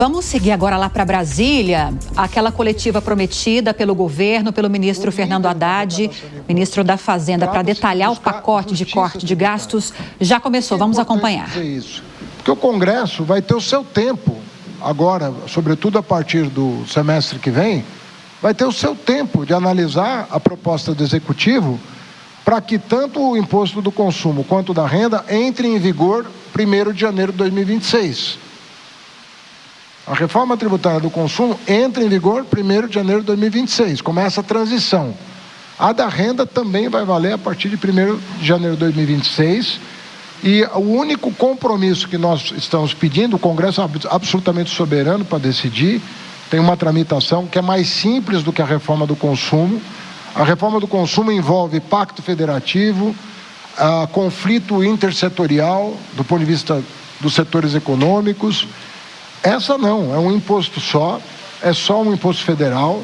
Vamos seguir agora lá para Brasília, aquela coletiva prometida pelo governo, pelo ministro Fernando Haddad, ministro da Fazenda, para detalhar o pacote de corte de gastos. Já começou, vamos acompanhar. Porque o Congresso vai ter o seu tempo agora, sobretudo a partir do semestre que vem, vai ter o seu tempo de analisar a proposta do Executivo para que tanto o imposto do consumo quanto da renda entrem em vigor 1º de janeiro de 2026. A reforma tributária do consumo entra em vigor 1º de janeiro de 2026, começa a transição. A da renda também vai valer a partir de 1º de janeiro de 2026, e o único compromisso que nós estamos pedindo, o Congresso é absolutamente soberano para decidir, tem uma tramitação que é mais simples do que a reforma do consumo. A reforma do consumo envolve pacto federativo, conflito intersetorial do ponto de vista dos setores econômicos. Essa não, é um imposto só, é só um imposto federal,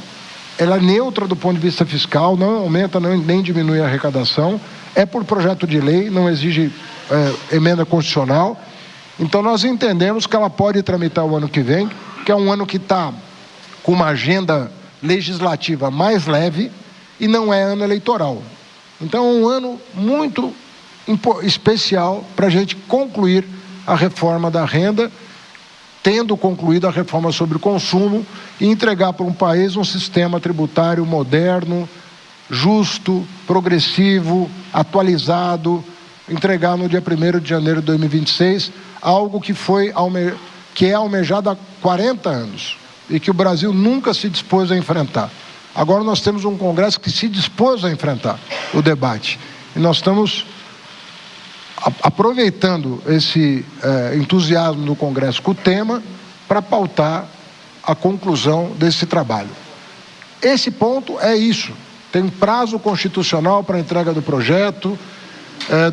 ela é neutra do ponto de vista fiscal, não aumenta nem diminui a arrecadação, é por projeto de lei, não exige emenda constitucional. Então nós entendemos que ela pode tramitar o ano que vem, que é um ano que está com uma agenda legislativa mais leve e não é ano eleitoral. Então é um ano muito especial para a gente concluir a reforma da renda, tendo concluído a reforma sobre o consumo e entregar para um país um sistema tributário moderno, justo, progressivo, atualizado, entregar no dia 1º de janeiro de 2026, algo que é almejado há 40 anos e que o Brasil nunca se dispôs a enfrentar. Agora nós temos um Congresso que se dispôs a enfrentar o debate e nós estamos aproveitando esse entusiasmo do Congresso com o tema para pautar a conclusão desse trabalho. Esse ponto é isso, tem prazo constitucional para a entrega do projeto,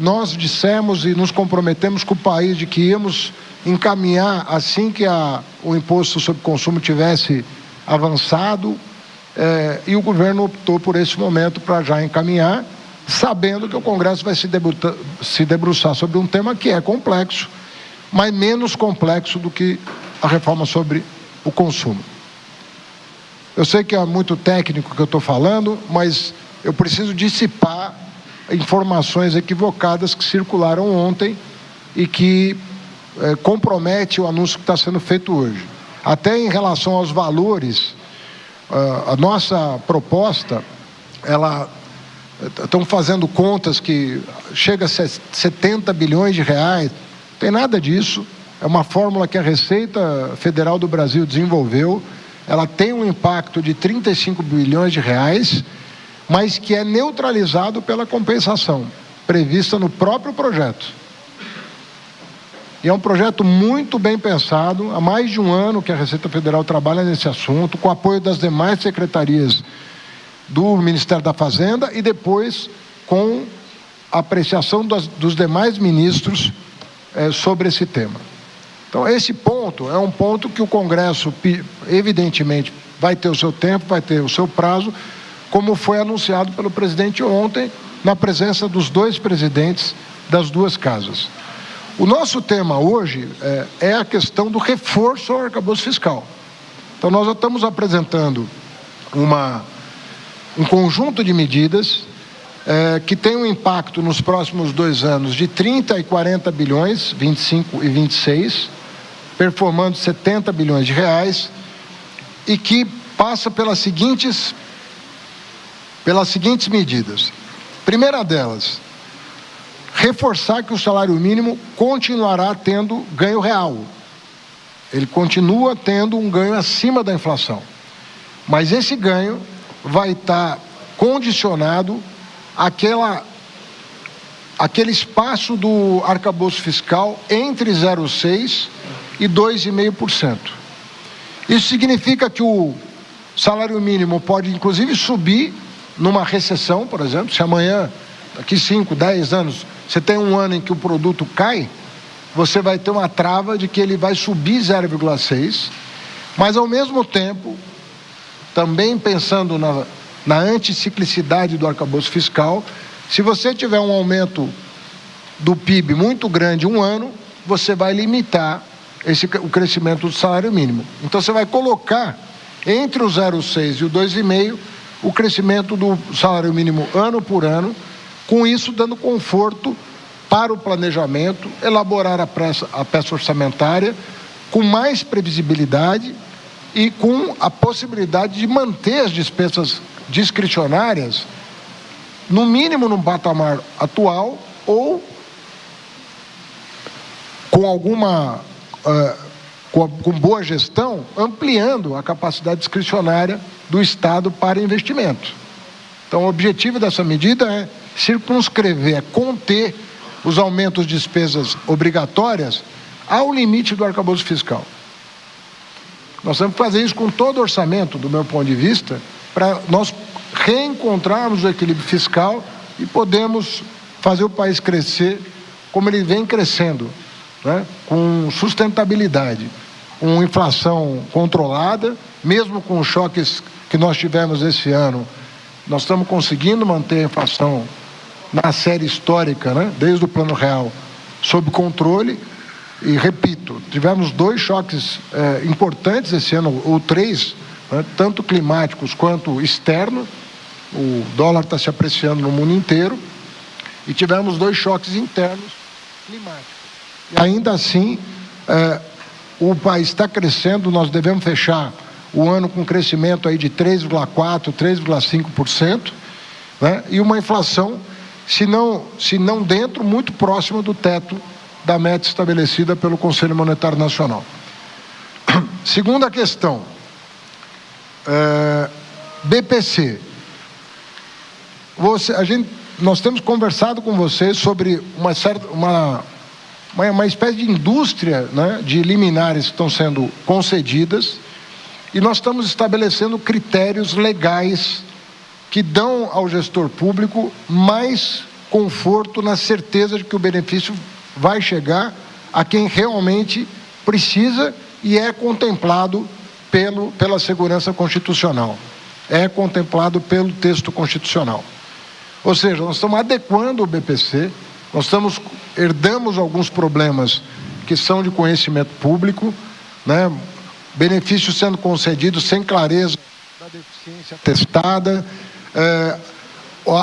nós dissemos e nos comprometemos com o país de que íamos encaminhar assim que o imposto sobre consumo tivesse avançado, e o governo optou por esse momento para já encaminhar, sabendo que o Congresso vai se debruçar sobre um tema que é complexo, mas menos complexo do que a reforma sobre o consumo. Eu sei que é muito técnico que eu estou falando, mas eu preciso dissipar informações equivocadas que circularam ontem e que compromete o anúncio que está sendo feito hoje. Até em relação aos valores, a nossa proposta, estão fazendo contas que chega a 70 bilhões de reais, não tem nada disso, é uma fórmula que a Receita Federal do Brasil desenvolveu, ela tem um impacto de 35 bilhões de reais, mas que é neutralizado pela compensação, prevista no próprio projeto. E é um projeto muito bem pensado, há mais de um ano que a Receita Federal trabalha nesse assunto, com o apoio das demais secretarias do Ministério da Fazenda e depois com a apreciação dos demais ministros sobre esse tema. Então, esse ponto é um ponto que o Congresso, evidentemente, vai ter o seu tempo, vai ter o seu prazo, como foi anunciado pelo presidente ontem, na presença dos dois presidentes das duas casas. O nosso tema hoje é a questão do reforço ao arcabouço fiscal. Então, nós já estamos apresentando um conjunto de medidas que tem um impacto nos próximos 2 anos de 30 e 40 bilhões, 25 e 26, performando 70 bilhões de reais, e que passa pelas seguintes medidas. Primeira delas, reforçar que o salário mínimo continuará tendo ganho real. Ele continua tendo um ganho acima da inflação. Mas esse ganho vai estar condicionado àquele espaço do arcabouço fiscal entre 0,6% e 2,5%. Isso significa que o salário mínimo pode, inclusive, subir numa recessão, por exemplo. Se amanhã, daqui 5, 10 anos, você tem um ano em que o produto cai, você vai ter uma trava de que ele vai subir 0,6%, mas, ao mesmo tempo, também pensando na anticiclicidade do arcabouço fiscal, se você tiver um aumento do PIB muito grande um ano, você vai limitar o crescimento do salário mínimo. Então, você vai colocar entre o 0,6 e o 2,5 o crescimento do salário mínimo ano por ano, com isso dando conforto para o planejamento, elaborar a peça orçamentária com mais previsibilidade e com a possibilidade de manter as despesas discricionárias no mínimo no patamar atual ou com alguma com boa gestão, ampliando a capacidade discricionária do Estado para investimento. Então, o objetivo dessa medida é circunscrever, conter os aumentos de despesas obrigatórias ao limite do arcabouço fiscal. Nós temos que fazer isso com todo o orçamento, do meu ponto de vista, para nós reencontrarmos o equilíbrio fiscal e podemos fazer o país crescer como ele vem crescendo, né? Com sustentabilidade, com inflação controlada, mesmo com os choques que nós tivemos esse ano, nós estamos conseguindo manter a inflação na série histórica, né? Desde o Plano Real, sob controle. E repito, tivemos 2 choques importantes esse ano, ou 3, né? Tanto climáticos quanto externos. O dólar está se apreciando no mundo inteiro. E tivemos 2 choques internos climáticos. E ainda assim, o país está crescendo, nós devemos fechar o ano com crescimento aí de 3,4%, 3,5%, né? E uma inflação, se não dentro, muito próxima do teto da meta estabelecida pelo Conselho Monetário Nacional. Segunda questão, BPC. Nós temos conversado com vocês sobre uma espécie de indústria, né, de liminares que estão sendo concedidas, e nós estamos estabelecendo critérios legais que dão ao gestor público mais conforto na certeza de que o benefício vai chegar a quem realmente precisa e é contemplado pela segurança constitucional, é contemplado pelo texto constitucional. Ou seja, nós estamos adequando o BPC, herdamos alguns problemas que são de conhecimento público, né? Benefícios sendo concedidos sem clareza da deficiência atestada,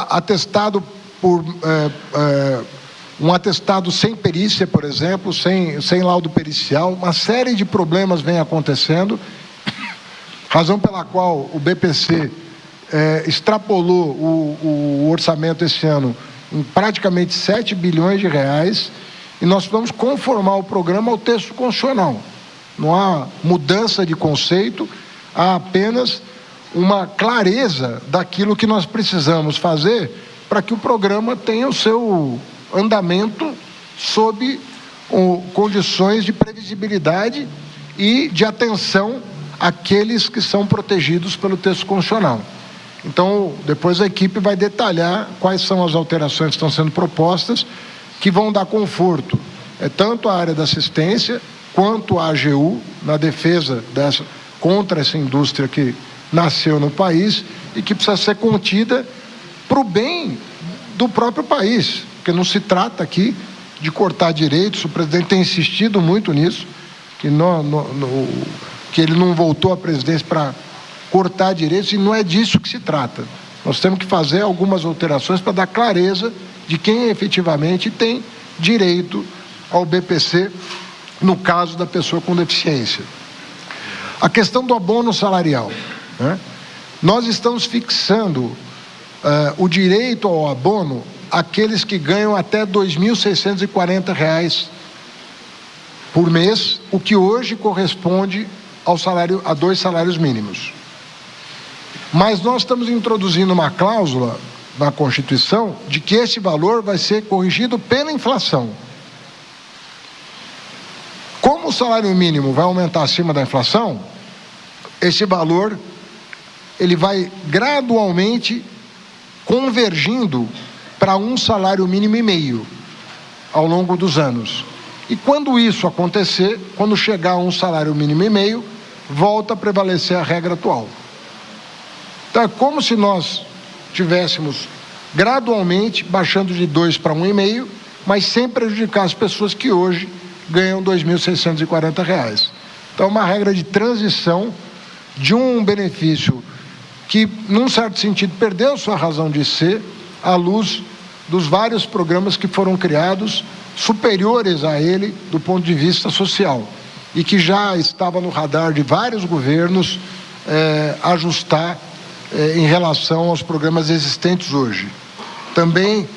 atestado por um atestado sem perícia, por exemplo, sem laudo pericial. Uma série de problemas vem acontecendo, razão pela qual o BPC extrapolou o orçamento esse ano em praticamente 7 bilhões de reais, e nós vamos conformar o programa ao texto constitucional. Não há mudança de conceito, há apenas uma clareza daquilo que nós precisamos fazer para que o programa tenha o seu andamento sob condições de previsibilidade e de atenção àqueles que são protegidos pelo texto constitucional. Então, depois a equipe vai detalhar quais são as alterações que estão sendo propostas, que vão dar conforto, tanto à área da assistência, quanto à AGU, na defesa contra essa indústria que nasceu no país e que precisa ser contida para o bem do próprio país, porque não se trata aqui de cortar direitos. O presidente tem insistido muito nisso, que ele não voltou à presidência para cortar direitos, e não é disso que se trata. Nós temos que fazer algumas alterações para dar clareza de quem efetivamente tem direito ao BPC, no caso da pessoa com deficiência. A questão do abono salarial, né? Nós estamos fixando o direito ao abono àqueles que ganham até R$ 2.640 por mês, o que hoje corresponde a 2 salários mínimos. Mas nós estamos introduzindo uma cláusula na Constituição de que esse valor vai ser corrigido pela inflação. Como o salário mínimo vai aumentar acima da inflação, esse valor ele vai gradualmente convergindo para 1 salário mínimo e meio ao longo dos anos. E quando isso acontecer, quando chegar a 1 salário mínimo e meio, volta a prevalecer a regra atual. Então é como se nós tivéssemos gradualmente baixando de 2 para 1,5, mas sem prejudicar as pessoas que hoje ganham R$ 2.640. Então, uma regra de transição de um benefício que, num certo sentido, perdeu sua razão de ser à luz dos vários programas que foram criados, superiores a ele do ponto de vista social, e que já estava no radar de vários governos ajustar em relação aos programas existentes hoje. Também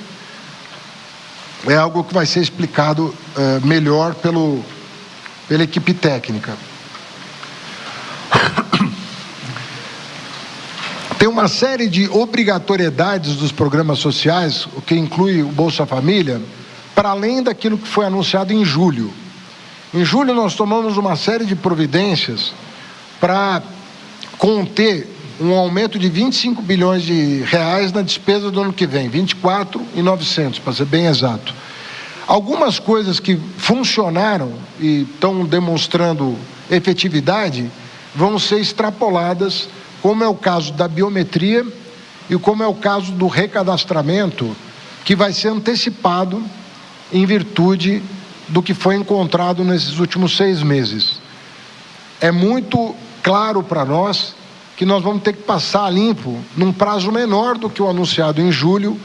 é algo que vai ser explicado melhor pela equipe técnica. Tem uma série de obrigatoriedades dos programas sociais, o que inclui o Bolsa Família, para além daquilo que foi anunciado em julho. Em julho nós tomamos uma série de providências para conter um aumento de 25 bilhões de reais na despesa do ano que vem, 24.900, para ser bem exato. Algumas coisas que funcionaram e estão demonstrando efetividade vão ser extrapoladas, como é o caso da biometria e como é o caso do recadastramento, que vai ser antecipado em virtude do que foi encontrado nesses últimos 6 meses. É muito claro para nós que nós vamos ter que passar a limpo, num prazo menor do que o anunciado em julho,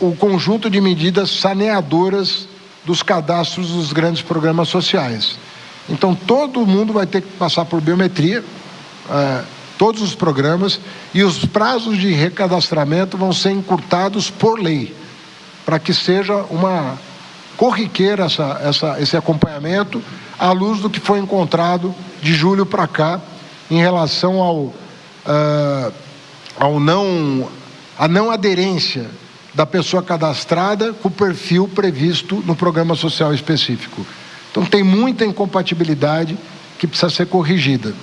o conjunto de medidas saneadoras dos cadastros dos grandes programas sociais. Então, todo mundo vai ter que passar por biometria, todos os programas, e os prazos de recadastramento vão ser encurtados por lei, para que seja uma corriqueira esse acompanhamento, à luz do que foi encontrado de julho para cá, em relação à não aderência da pessoa cadastrada com o perfil previsto no programa social específico. Então, tem muita incompatibilidade que precisa ser corrigida.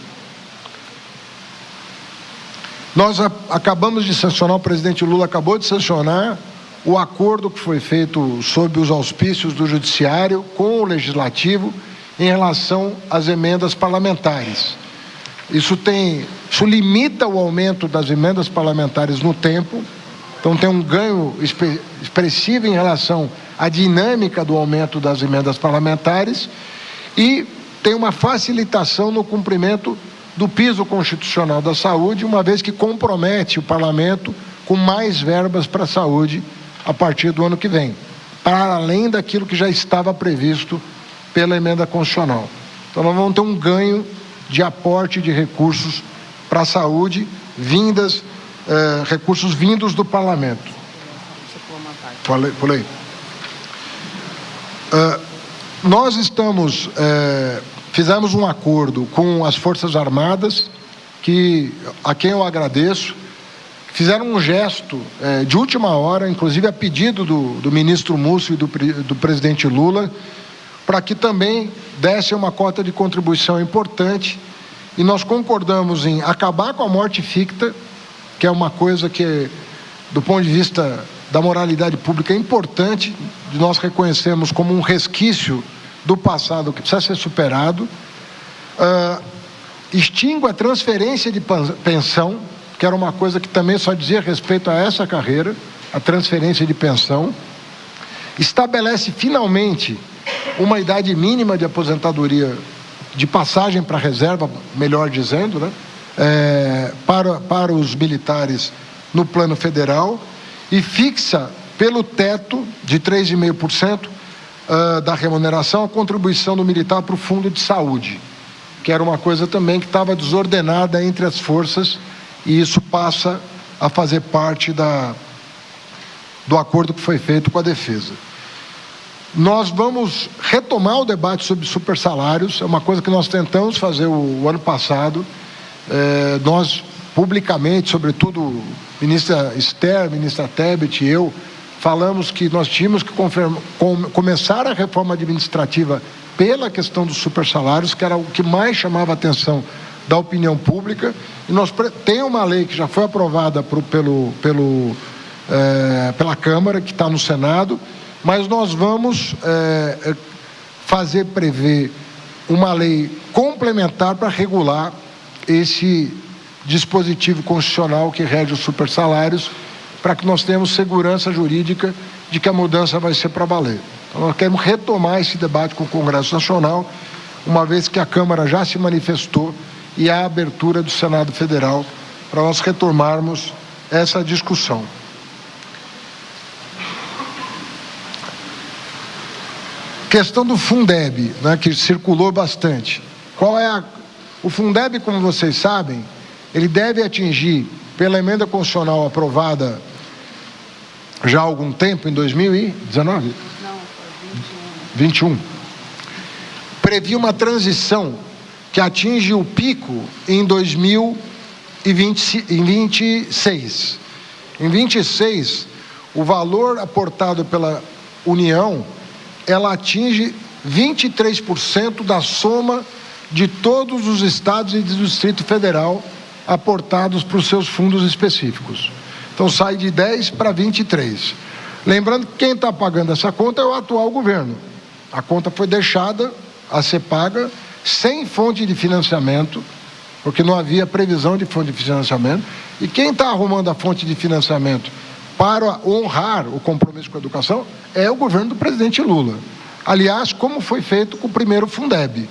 Nós acabamos de sancionar, o presidente Lula acabou de sancionar o acordo que foi feito sob os auspícios do Judiciário com o Legislativo em relação às emendas parlamentares. Isso limita o aumento das emendas parlamentares no tempo, então tem um ganho expressivo em relação à dinâmica do aumento das emendas parlamentares e tem uma facilitação no cumprimento do piso constitucional da saúde, uma vez que compromete o parlamento com mais verbas para a saúde a partir do ano que vem, para além daquilo que já estava previsto pela emenda constitucional. Então nós vamos ter um ganho de aporte de recursos para a saúde, recursos vindos do parlamento. Pulei. Nós fizemos um acordo com as Forças Armadas, a quem eu agradeço, fizeram um gesto de última hora, inclusive a pedido do ministro Múcio e do presidente Lula, para que também desse uma cota de contribuição importante, e nós concordamos em acabar com a morte ficta, que é uma coisa que, do ponto de vista da moralidade pública, é importante, nós reconhecemos como um resquício do passado que precisa ser superado, extingue a transferência de pensão, que era uma coisa que também só dizia respeito a essa carreira, a transferência de pensão, estabelece finalmente uma idade mínima de aposentadoria, de passagem para a reserva, melhor dizendo, né? Para os militares no plano federal, e fixa pelo teto de 3,5% da remuneração a contribuição do militar para o fundo de saúde, que era uma coisa também que estava desordenada entre as forças, e isso passa a fazer parte do acordo que foi feito com a defesa. Nós vamos retomar o debate sobre supersalários, é uma coisa que nós tentamos fazer o ano passado. Nós, publicamente, sobretudo ministra Esther, ministra Tebet e eu, falamos que nós tínhamos que começar a reforma administrativa pela questão dos supersalários, que era o que mais chamava a atenção da opinião pública, e nós tem uma lei que já foi aprovada pela Câmara, que está no Senado, mas nós vamos prever uma lei complementar para regular esse dispositivo constitucional que rege os supersalários, para que nós tenhamos segurança jurídica de que a mudança vai ser para valer. Nós queremos retomar esse debate com o Congresso Nacional, uma vez que a Câmara já se manifestou e há abertura do Senado Federal para nós retomarmos essa discussão. Questão do Fundeb, né, que circulou bastante. O Fundeb, como vocês sabem, ele deve atingir, pela emenda constitucional aprovada já há algum tempo, em 2019? Não, 21. Previa uma transição que atinge o pico em 2026. Em 26, o valor aportado pela União, ela atinge 23% da soma de todos os estados e do Distrito Federal aportados para os seus fundos específicos. Então sai de 10 para 23. Lembrando que quem está pagando essa conta é o atual governo. A conta foi deixada a ser paga sem fonte de financiamento, porque não havia previsão de fonte de financiamento. E quem está arrumando a fonte de financiamento para honrar o compromisso com a educação é o governo do presidente Lula. Aliás, como foi feito com o primeiro Fundeb.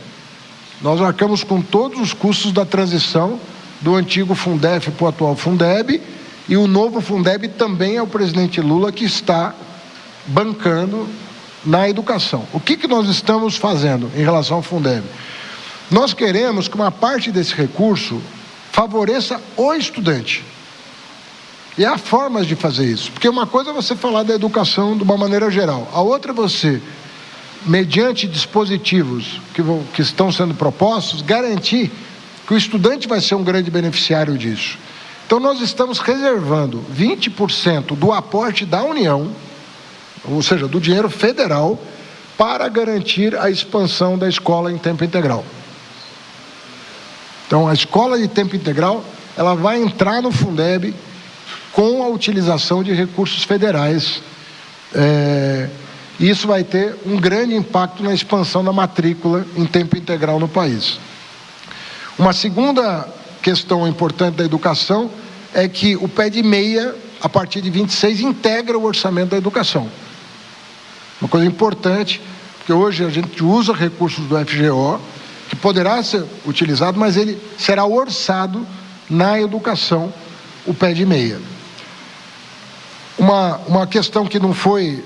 Nós arcamos com todos os custos da transição do antigo Fundef para o atual Fundeb, e o novo Fundeb também é o presidente Lula que está bancando na educação. O que nós estamos fazendo em relação ao Fundeb? Nós queremos que uma parte desse recurso favoreça o estudante. E há formas de fazer isso, porque uma coisa é você falar da educação de uma maneira geral, a outra é você, mediante dispositivos que estão sendo propostos, garantir que o estudante vai ser um grande beneficiário disso. Então nós estamos reservando 20% do aporte da União, ou seja, do dinheiro federal, para garantir a expansão da escola em tempo integral. Então a escola de tempo integral, ela vai entrar no Fundeb com a utilização de recursos federais. Isso vai ter um grande impacto na expansão da matrícula em tempo integral no país. Uma segunda questão importante da educação é que o PED-6, a partir de 26, integra o orçamento da educação. Uma coisa importante, porque hoje a gente usa recursos do FGO, que poderá ser utilizado, mas ele será orçado na educação, o PED-6. Uma questão que não foi,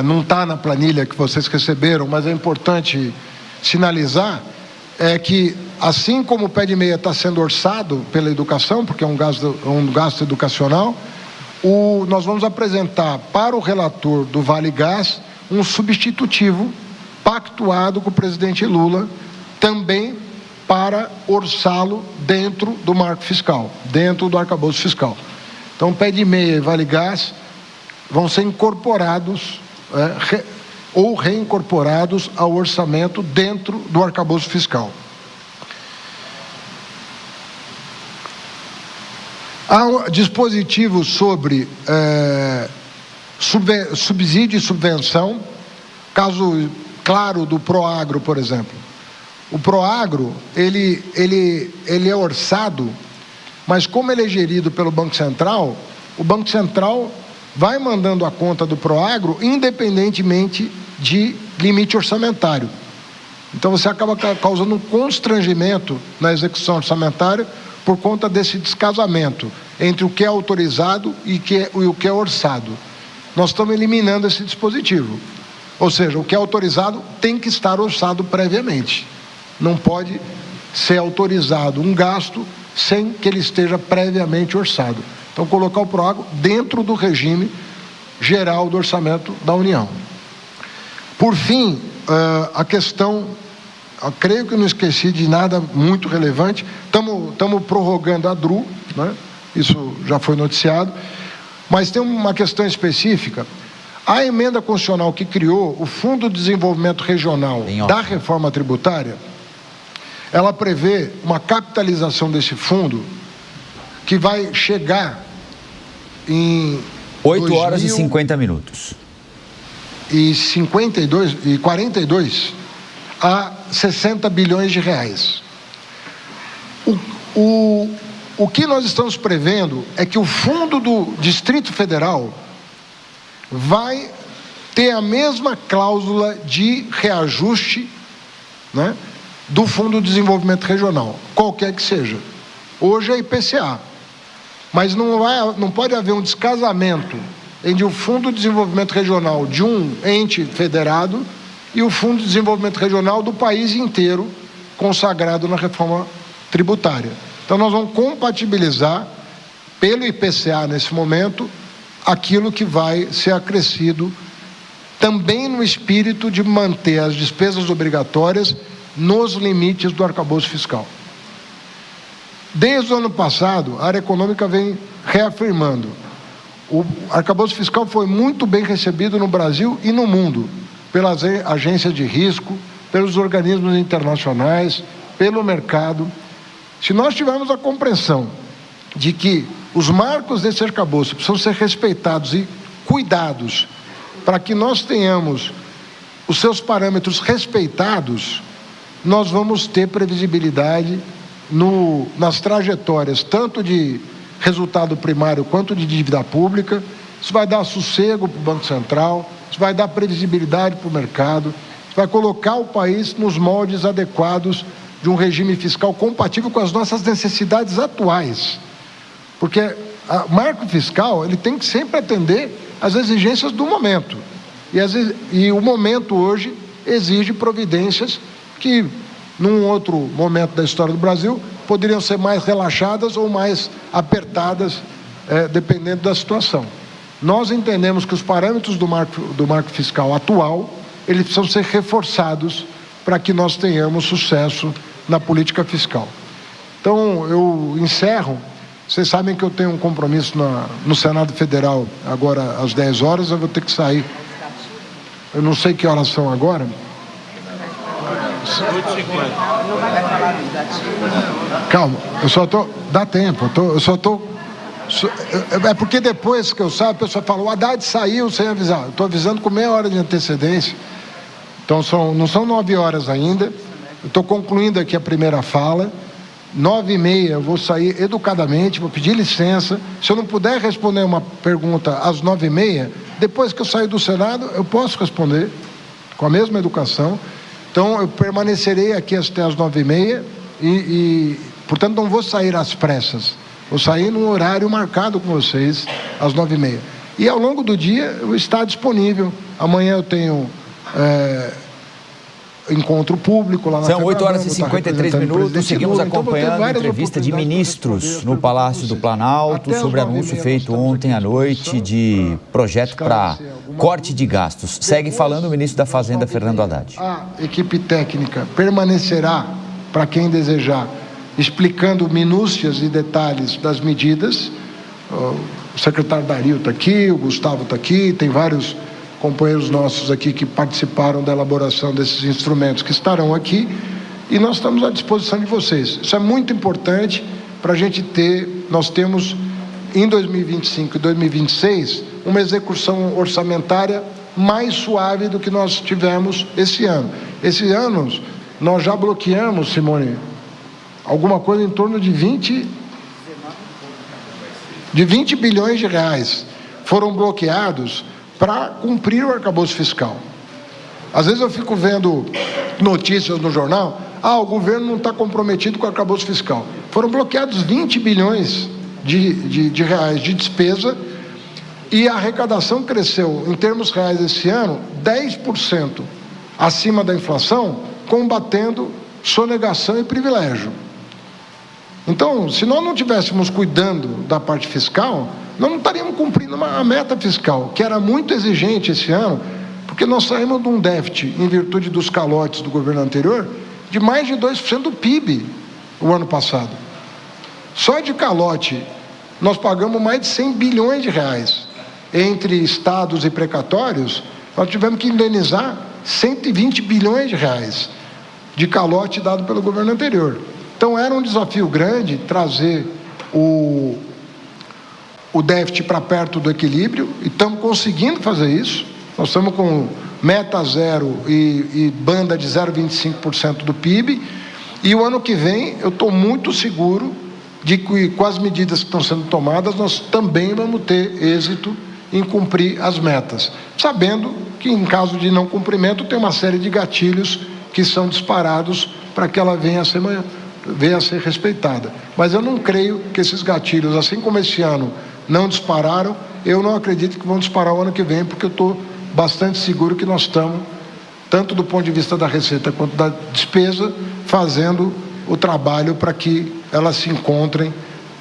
não está na planilha que vocês receberam, mas é importante sinalizar, é que assim como o PED-6 está sendo orçado pela educação, porque é um gasto educacional, nós vamos apresentar para o relator do Vale Gás um substitutivo pactuado com o presidente Lula, também para orçá-lo dentro do marco fiscal, dentro do arcabouço fiscal. Então, PED-6 e Vale Gás vão ser incorporados ou reincorporados ao orçamento dentro do arcabouço fiscal. Há dispositivos sobre subsídio e subvenção, caso claro do Proagro, por exemplo. O Proagro, ele é orçado, mas como ele é gerido pelo Banco Central, o Banco Central vai mandando a conta do Proagro independentemente de limite orçamentário. Então você acaba causando um constrangimento na execução orçamentária por conta desse descasamento entre o que é autorizado e o que é orçado. Nós estamos eliminando esse dispositivo. Ou seja, o que é autorizado tem que estar orçado previamente. Não pode ser autorizado um gasto sem que ele esteja previamente orçado. Então, colocar o Proagro dentro do regime geral do orçamento da União. Por fim, a questão, eu creio que não esqueci de nada muito relevante, estamos prorrogando a DRU, né? Isso já foi noticiado, mas tem uma questão específica. A emenda constitucional que criou o Fundo de Desenvolvimento Regional da reforma tributária, ela prevê uma capitalização desse fundo que vai chegar em 8 horas e 50 minutos. E 42 a 60 bilhões de reais. O que nós estamos prevendo é que o fundo do Distrito Federal vai ter a mesma cláusula de reajuste, né, do Fundo de Desenvolvimento Regional, qualquer que seja. Hoje é IPCA, mas não pode haver um descasamento entre o Fundo de Desenvolvimento Regional de um ente federado e o Fundo de Desenvolvimento Regional do país inteiro, consagrado na reforma tributária. Então, nós vamos compatibilizar, pelo IPCA nesse momento, aquilo que vai ser acrescido, também no espírito de manter as despesas obrigatórias nos limites do arcabouço fiscal. Desde o ano passado, a área econômica vem reafirmando. O arcabouço fiscal foi muito bem recebido no Brasil e no mundo, pelas agências de risco, pelos organismos internacionais, pelo mercado. Se nós tivermos a compreensão de que os marcos desse arcabouço precisam ser respeitados e cuidados para que nós tenhamos os seus parâmetros respeitados, nós vamos ter previsibilidade nas trajetórias, tanto de resultado primário quanto de dívida pública. Isso vai dar sossego para o Banco Central, isso vai dar previsibilidade para o mercado, isso vai colocar o país nos moldes adequados de um regime fiscal compatível com as nossas necessidades atuais. Porque o marco fiscal, ele tem que sempre atender às exigências do momento. E o momento hoje exige providências que, num outro momento da história do Brasil, poderiam ser mais relaxadas ou mais apertadas, dependendo da situação. Nós entendemos que os parâmetros do marco fiscal atual, eles precisam ser reforçados para que nós tenhamos sucesso na política fiscal. Então, eu encerro. Vocês sabem que eu tenho um compromisso no Senado Federal agora às 10 horas, eu vou ter que sair. Eu não sei que horas são agora. 8h50. Calma, eu só tô... Dá tempo, é porque depois que eu saio, a pessoa fala, o Haddad saiu sem avisar. Eu estou avisando com meia hora de antecedência. Então, não são 9 horas ainda. Eu estou concluindo aqui a primeira fala. 9h30 eu vou sair educadamente, vou pedir licença. Se eu não puder responder uma pergunta às 9h30, depois que eu sair do Senado, eu posso responder com a mesma educação. Então, eu permanecerei aqui até às 9h30 e, portanto, não vou sair às pressas. Vou sair num horário marcado com vocês, às 9h30. E, ao longo do dia, eu estou disponível. Amanhã eu tenho encontro público lá na São 8h53, seguimos acompanhando a entrevista de ministros no Palácio do Planalto sobre anúncio feito ontem à noite de projeto para corte de gastos. Segue falando o ministro da Fazenda, Fernando Haddad. A equipe técnica permanecerá, para quem desejar, explicando minúcias e detalhes das medidas. O secretário Dario está aqui, o Gustavo está aqui, tem vários companheiros nossos aqui que participaram da elaboração desses instrumentos que estarão aqui, e nós estamos à disposição de vocês. Isso é muito importante para a gente ter. Nós temos em 2025 e 2026 uma execução orçamentária mais suave do que nós tivemos esse ano. Esse ano nós já bloqueamos, Simone, alguma coisa em torno de 20 bilhões de reais foram bloqueados para cumprir o arcabouço fiscal. Às vezes eu fico vendo notícias no jornal, o governo não está comprometido com o arcabouço fiscal. Foram bloqueados 20 bilhões de reais de despesa, e a arrecadação cresceu, em termos reais, esse ano, 10% acima da inflação, combatendo sonegação e privilégio. Então, se nós não estivéssemos cuidando da parte fiscal, nós não estaríamos cumprindo a meta fiscal, que era muito exigente esse ano, porque nós saímos de um déficit, em virtude dos calotes do governo anterior, de mais de 2% do PIB o ano passado. Só de calote, nós pagamos mais de 100 bilhões de reais. Entre estados e precatórios, nós tivemos que indenizar 120 bilhões de reais de calote dado pelo governo anterior. Então, era um desafio grande trazer o déficit para perto do equilíbrio, e estamos conseguindo fazer isso. Nós estamos com meta zero e banda de 0,25% do PIB, e o ano que vem eu estou muito seguro de que, com as medidas que estão sendo tomadas, nós também vamos ter êxito em cumprir as metas, sabendo que em caso de não cumprimento tem uma série de gatilhos que são disparados para que ela venha a ser respeitada. Mas eu não creio que esses gatilhos, assim como esse ano não dispararam, eu não acredito que vão disparar o ano que vem, porque eu estou bastante seguro que nós estamos, tanto do ponto de vista da receita quanto da despesa, fazendo o trabalho para que elas se encontrem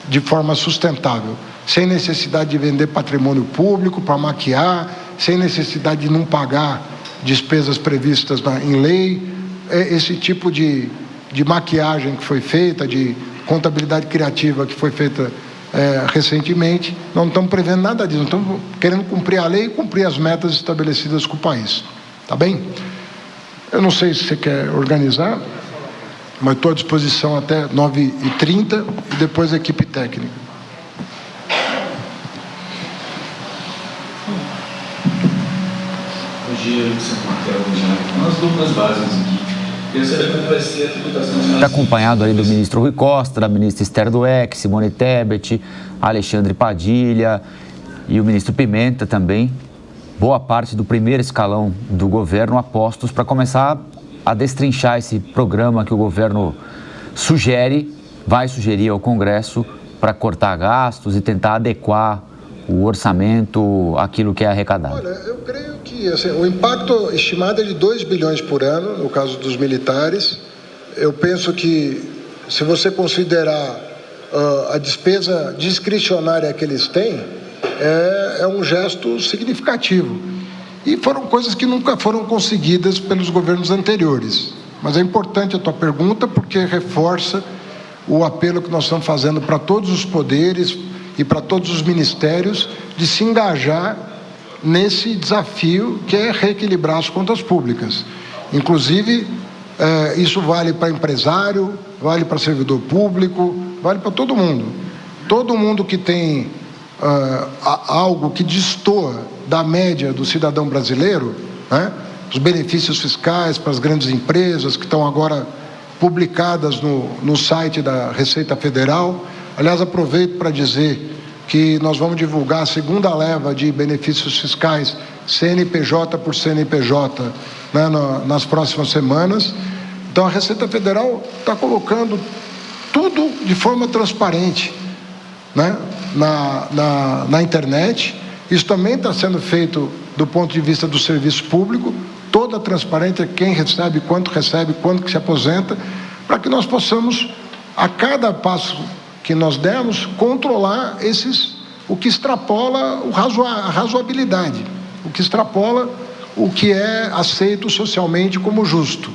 de forma sustentável, sem necessidade de vender patrimônio público para maquiar, sem necessidade de não pagar despesas previstas em lei. Esse tipo de maquiagem que foi feita, de contabilidade criativa que foi feita recentemente, não estamos prevendo nada disso, não estamos querendo cumprir a lei e cumprir as metas estabelecidas com o país. Tá bem? Eu não sei se você quer organizar, mas estou à disposição até 9h30 e depois a equipe técnica. Umas duplas básicas aqui. Está acompanhado aí do ministro Rui Costa, da ministra Esther Dweck, Simone Tebet, Alexandre Padilha e o ministro Pimenta também. Boa parte do primeiro escalão do governo apostos para começar a destrinchar esse programa que o governo vai sugerir ao Congresso para cortar gastos e tentar adequar o orçamento àquilo que é arrecadado. Olha, eu creio que assim, o impacto estimado é de 2 bilhões por ano, no caso dos militares. Eu penso que, se você considerar a despesa discricionária que eles têm, é um gesto significativo. E foram coisas que nunca foram conseguidas pelos governos anteriores. Mas é importante a tua pergunta, porque reforça o apelo que nós estamos fazendo para todos os poderes e para todos os ministérios de se engajar nesse desafio que é reequilibrar as contas públicas. Inclusive, isso vale para empresário, vale para servidor público, vale para todo mundo. Todo mundo que tem algo que destoa da média do cidadão brasileiro, né? Os benefícios fiscais para as grandes empresas que estão agora publicadas no site da Receita Federal. Aliás, aproveito para dizer que nós vamos divulgar a segunda leva de benefícios fiscais, CNPJ por CNPJ, né, nas próximas semanas. Então, a Receita Federal está colocando tudo de forma transparente, né, na internet. Isso também está sendo feito do ponto de vista do serviço público, toda transparência, quem recebe, quando que se aposenta, para que nós possamos, a cada passo que nós demos, controlar o que extrapola a razoabilidade, o que extrapola o que é aceito socialmente como justo.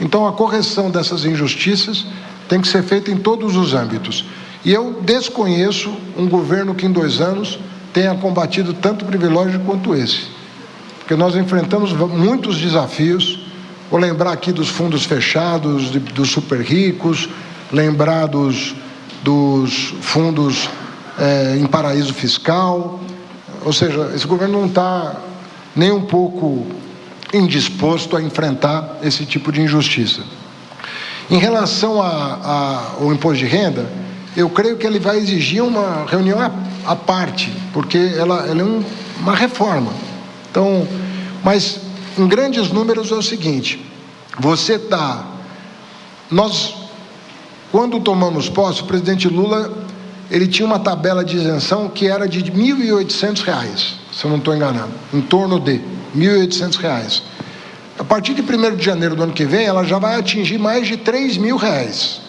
Então, a correção dessas injustiças tem que ser feita em todos os âmbitos. E eu desconheço um governo que em 2 anos tenha combatido tanto privilégio quanto esse. Porque nós enfrentamos muitos desafios. Vou lembrar aqui dos fundos fechados, dos super ricos, lembrar dos fundos em paraíso fiscal. Ou seja, esse governo não está nem um pouco indisposto a enfrentar esse tipo de injustiça. Em relação ao imposto de renda, eu creio que ele vai exigir uma reunião à parte, porque ela é uma reforma. Então, mas em grandes números é o seguinte: nós, quando tomamos posse, o presidente Lula, ele tinha uma tabela de isenção que era de R$ 1.800, se eu não estou enganado, em torno de R$ 1.800. A partir de 1º de janeiro do ano que vem, ela já vai atingir mais de R$ 3.000.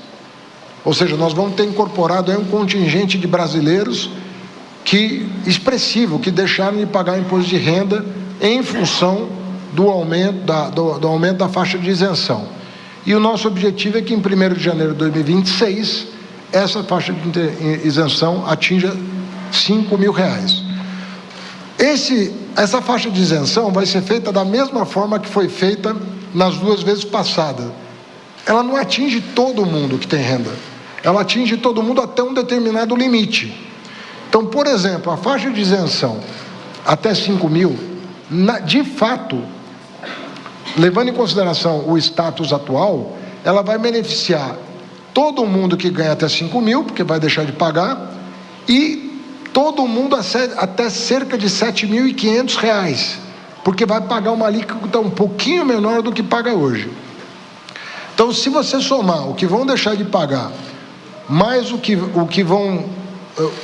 Ou seja, nós vamos ter incorporado aí um contingente de brasileiros expressivo, que deixaram de pagar imposto de renda em função do aumento da faixa de isenção. E o nosso objetivo é que em 1º de janeiro de 2026, essa faixa de isenção atinja R$ 5.000. Essa faixa de isenção vai ser feita da mesma forma que foi feita nas 2 vezes passadas. Ela não atinge todo mundo que tem renda. Ela atinge todo mundo até um determinado limite. Então, por exemplo, a faixa de isenção até 5.000, de fato, levando em consideração o status atual, ela vai beneficiar todo mundo que ganha até 5.000, porque vai deixar de pagar, e todo mundo até cerca de R$ 7.500. porque vai pagar uma alíquota um pouquinho menor do que paga hoje. Então, se você somar o que vão deixar de pagar, mais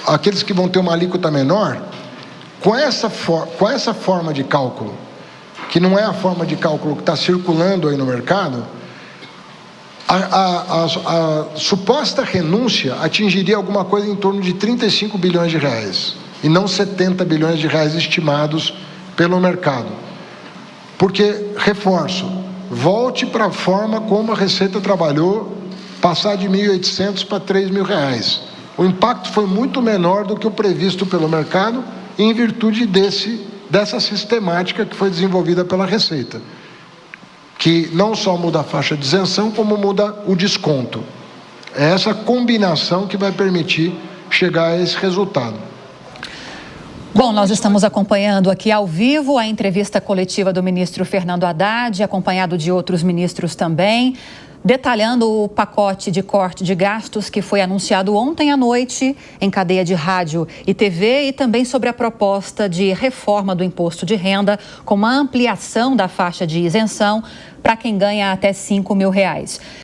aqueles que vão ter uma alíquota menor, com essa forma de cálculo, que não é a forma de cálculo que está circulando aí no mercado, a suposta renúncia atingiria alguma coisa em torno de 35 bilhões de reais, e não 70 bilhões de reais estimados pelo mercado. Porque, reforço, volte para a forma como a Receita trabalhou, passar de 1.800 para 3.000 reais. O impacto foi muito menor do que o previsto pelo mercado, em virtude dessa sistemática que foi desenvolvida pela Receita, que não só muda a faixa de isenção, como muda o desconto. É essa combinação que vai permitir chegar a esse resultado. Bom, nós estamos acompanhando aqui ao vivo a entrevista coletiva do ministro Fernando Haddad, acompanhado de outros ministros também, detalhando o pacote de corte de gastos que foi anunciado ontem à noite em cadeia de rádio e TV, e também sobre a proposta de reforma do imposto de renda com uma ampliação da faixa de isenção para quem ganha até R$ 5.000.